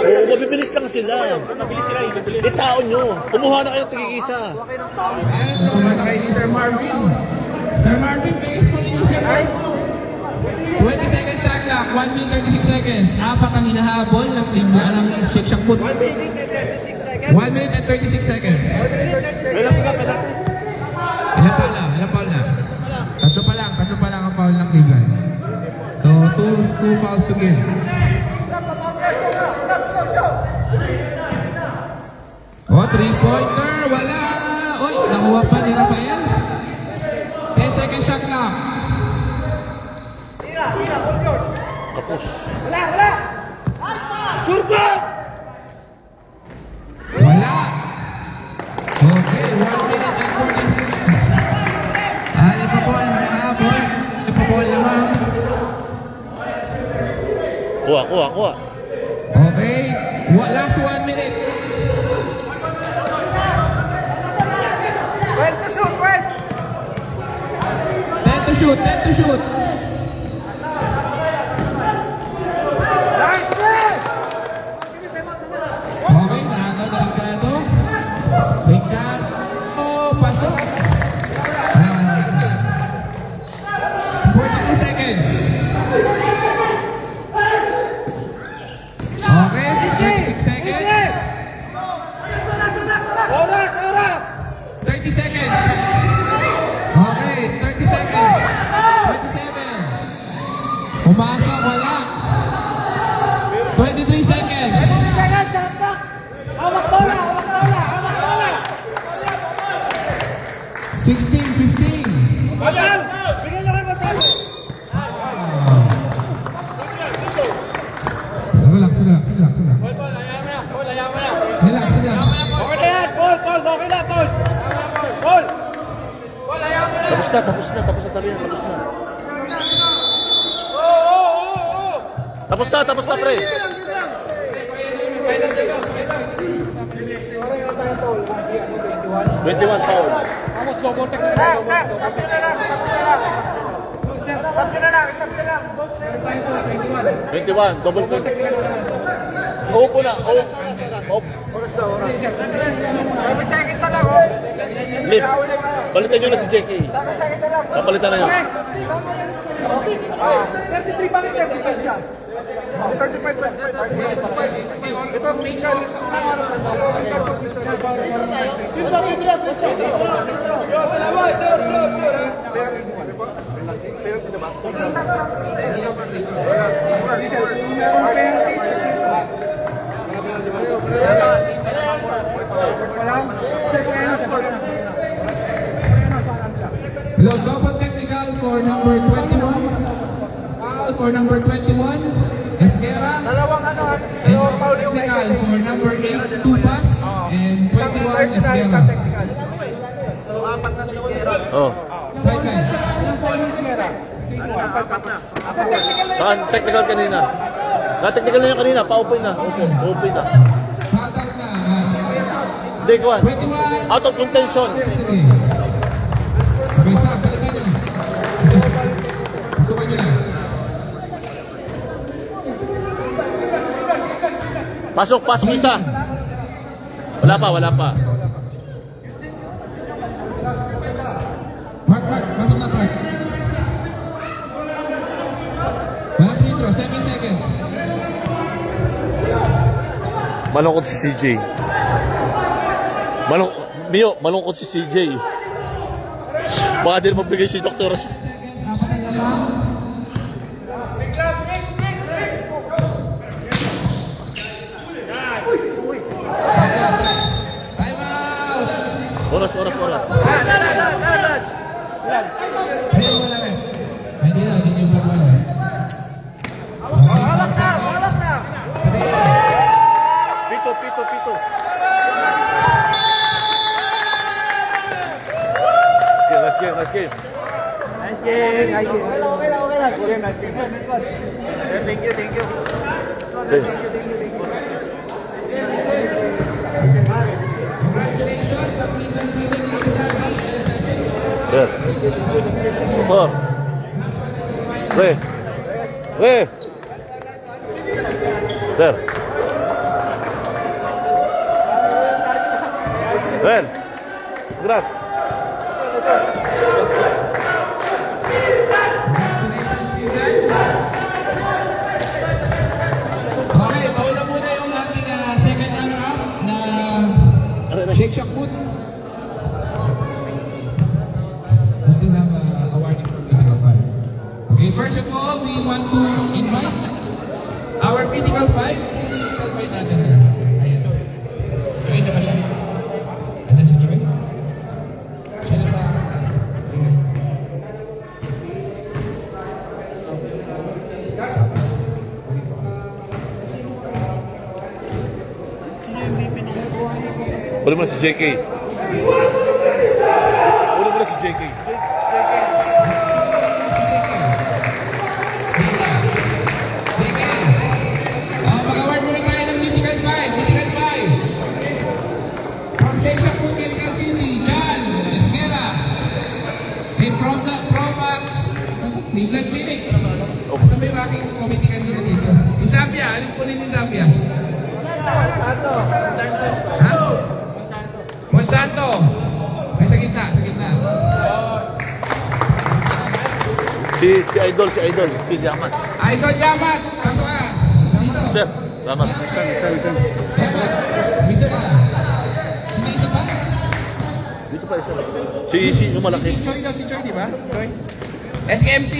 Hindi. mabibilis lang sila. Mabilis sila, ibibilis. Di tao nyo. Kumuha na kayo tigigisa. Ayan, tumata kayo ni Sir Marvin. Sir Marvin, kayo po ninyo Sir Marvin. 20 seconds shot clock, 1 minute 36 seconds. Apat ang hinahabol ng team na ng shake shot put. 1 minute and 36 seconds. Ilan foul na? Tatlo pa lang ang foul ng Cleveland. So, two fouls to give. Oh, 3-pointer, wala. Oy, nakuha pa ni Rafael. 10 seconds shot clock. Tapos. Wala. Okay, 1 minute and 40 seconds. Ano pa po ang nahabol? Ano pa po ang lamang? Kuha. Okay, last 1 minute. Well, to shoot, well. 10 to shoot. Nice play! Okay, delikado. Oh, pasok. 42 seconds. Okay, 36 seconds. Oras! 30 seconds. Okay, 30 seconds. 27. Umasok, wala. 23 seconds. Second, saktak! Hawak bola! 16, 15. Bigyan nyo kayo masabi! Relax. Okay na yan! Paul! Okay na, Paul! Paul! Tapos na talihan. Tapos na, pre. 21 foul. Sir! Sabi nyo na lang! Sabi nyo na lang! 21, double point. Opo na. Oras na. 7 seconds na lang, oh! Lip. Palitan nyo na si JK. 7 seconds na lang! Papalitan na yun. 33 pa rin, 35 siya. 35. Ito, Michal. Hello, double technical for number 21. Foul for number 21. Esquera. Dalawang And foul yung technical for number 8, Tupas. And 21, Esquera. technical. So, apat na si Sierra. Oh. Sideline. Yung foul yung Sierra. Apat na. Saan? Technical kanina. Na-technical na yun kanina. Pa-open na. Open na. Foul out na. Hindi, Kwan. 21. Out of contention. Okay, stop. Balikan nyo. Pasukan nyo lang. Pasok isa. Wala pa. Mark. Pasok na, Mark. Walang free throw. 7 seconds. Malungkot si CJ. Malungkot si CJ. Baka din magbigay si Dr. Apat ang lamang. Time out. Oras. Ayun mo lang eh. Hindi na, hindi yung pagwala. Hawak na! Pito. Nice game. Okay lang. Thank you. Good. Four. Re. There. Well, congrats. Okay, mauna muna yung ating second runner-up na Shake Shack Food. We still have awarding from Critical 5. Okay, first of all, we want to invite our Critical 5. Critical 5 natin na. Ayan. Joy na ba siya? Andiyan si Joy? Siya na sa... Sige. Huli mo na si JK. Huli mo na si JK. Mag-award muna tayo ng Mythical 5. Mythical 5. From Shake Shack Food, Quezon City, John Esguera. And from Cleveland Clinic. Saan ba yung aking committee kanina dito? Yung Zambia. Alin po rin yung Zambia? Ha? Monsanto. Ay, sa gitna, sa gitna. Si Idol, si Diamond. Idol Yamat. Ano ka? Dito. Sir, salamat. Dito ka. Sino isa pa? Dito pa isa. Si yung malaki. Si Choi daw, si Choi, di ba? Choi. SMC.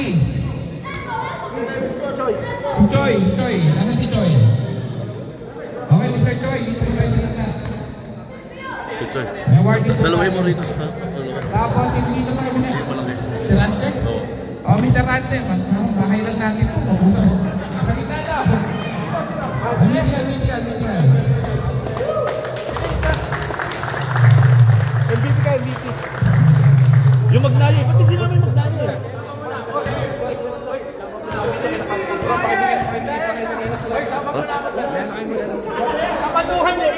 Si Choi. Ano si Choi? Okay, Mr. Choi. Dito tayo sa gitna. Si Choy. May award dito. Dalawahin mo rito sa dalawa. Tapos, dito sa kabila. Yung malaki. Si Ransel? Oo. Oh, Mr. Ransel. Makailan natin po. Mabusan. Sa gitna na. Medical. MVP ka, MVP. Yung Magnaye. Ba't di sinabi yung Magnaye? Kapaduhan eh.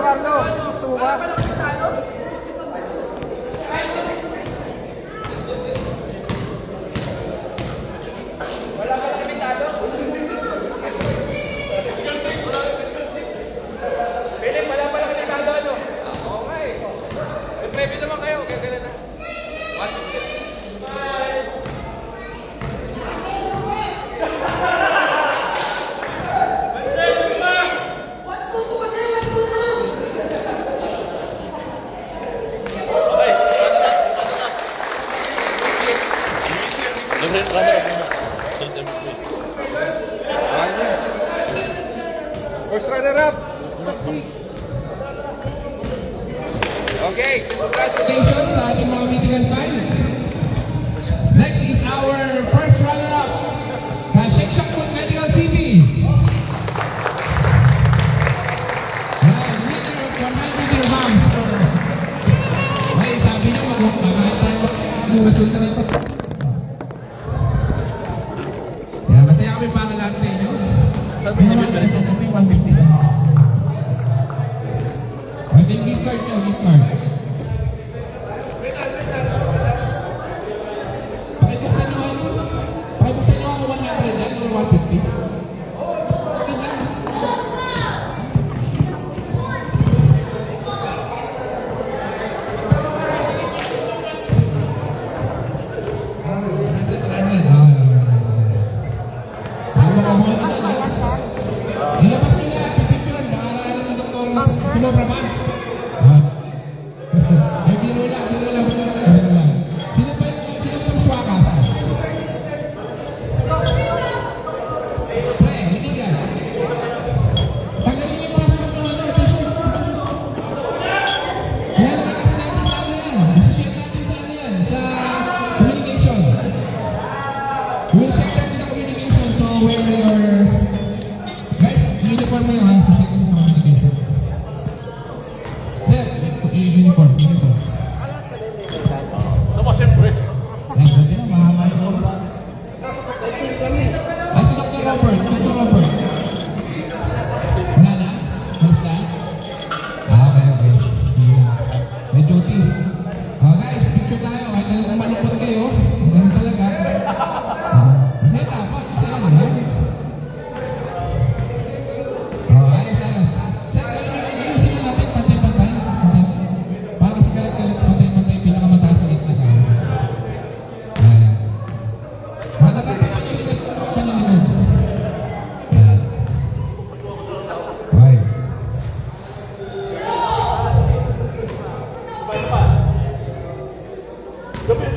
Carlo, gusto mo ba? First runner-up. Okay, congratulations sa ating mga Mythical 5. Next is our first runner-up, the Shake Shack Food Medical City. Winner of 100 dirhams. Ay, sabi niya mag-umakakain tayo yung resulta nito. Kaya masaya kami para lahat sa inyo. Sabi niya, bibili. 150 na. May gift card niya, gift card. Pakibuksan niyo ako 100 dyan or 150. Okay lang. Gabi,